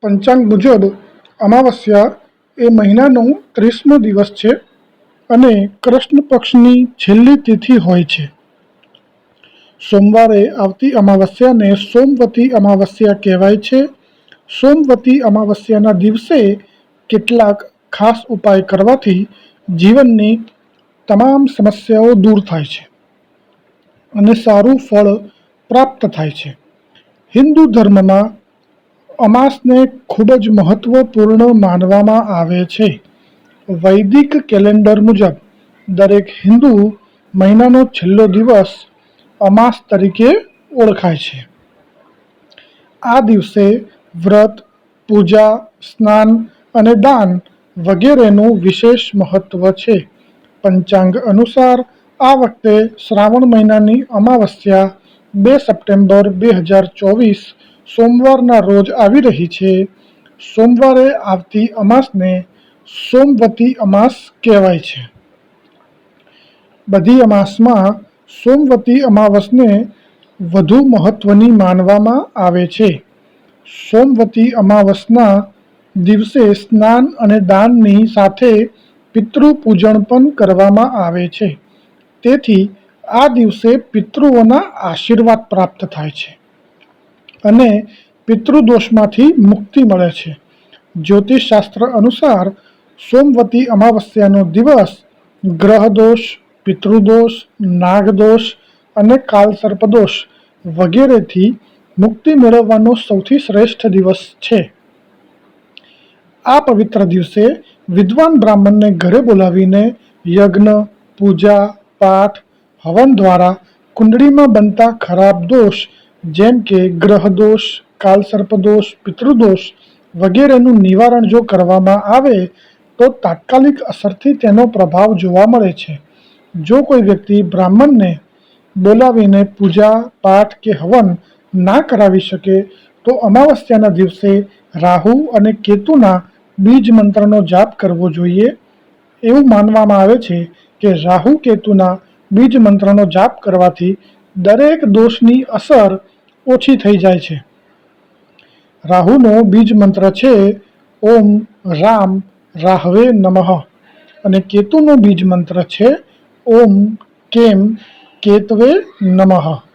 પંચાંગ મુજબ અમાવસ્યા એ મહિનાનો 30મો દિવસ છે અને કૃષ્ણ પક્ષની છેલ્લી તિથિ હોય છે. સોમવારે આવતી અમાવસ્યાને સોમવતી અમાવસ્યા કહેવાય છે. સોમવતી અમાવસ્યાના દિવસે કેટલાક ખાસ ઉપાય કરવાથી જીવનની તમામ સમસ્યાઓ દૂર થાય છે અને સારું ફળ પ્રાપ્ત થાય છે. હિન્દુ ધર્મમાં અમાસને ખૂબ જ મહત્વપૂર્ણ માનવામાં આવે છે. વૈદિક કેલેન્ડર મુજબ દરેક હિન્દુ મહિનાનો છેલ્લો દિવસ અમાસ તરીકે ઓળખાય છે. આ દિવસે વ્રત, પૂજા, સ્નાન અને દાન વગેરેનું વિશેષ મહત્વ છે. પંચાંગ અનુસાર આ વખતે શ્રાવણ મહિનાની અમાવસ્યા 2 સપ્ટેમ્બર 2024 સોમવારના રોજ આવી રહી છે. સોમવારે આવતી અમાસને સોમવતી અમાસ કહેવાય છે. બધી અમાસમાં સોમવતી અમાવસને વધુ મહત્વની માનવામાં આવે છે. સોમવતી અમાવસના દિવસે સ્નાન અને દાનની સાથે પિતૃ પૂજન પણ કરવામાં આવે છે. તેથી આ દિવસે પિતૃઓના આશીર્વાદ પ્રાપ્ત થાય છે અને પિતૃદોષમાંથી મુક્તિ મળે છે. જ્યોતિષશાસ્ત્ર અનુસાર સોમવતી અમાવસ્યાનો દિવસ ગ્રહદોષ, પિતૃદોષ, નાગદોષ અને કાળસર્પદોષ વગેરેથી મુક્તિ મેળવવાનો સૌથી શ્રેષ્ઠ દિવસ છે. આ પવિત્ર દિવસે વિદ્વાન બ્રાહ્મણને ઘરે બોલાવીને યજ્ઞ, પૂજા, પાઠ, હવન દ્વારા કુંડળીમાં બનતા ખરાબ દોષ જેમ કે ગ્રહદોષ, કાળસર્પદોષ, પિતૃદોષ વગેરેનું નિવારણ જો કરવામાં આવે તો તાત્કાલિક અસરથી તેનો પ્રભાવ જોવા મળે છે. જો કોઈ વ્યક્તિ બ્રાહ્મણને બોલાવીને પૂજા, પાઠ કે હવન ના કરાવી શકે તો અમાવસ્યાના દિવસે રાહુ અને કેતુના બીજ મંત્રનો જાપ કરવો જોઈએ. એવું માનવામાં આવે છે કે રાહુ કેતુના બીજ મંત્રનો જાપ કરવાથી દરેક દોષની અસર ઓછી થઈ જાય છે. રાહુનો બીજ મંત્ર છે ઓમ રામ રાહવે નમઃ અને કેતુનો બીજ મંત્ર છે ઓમ કેમ કેતવે નમઃ.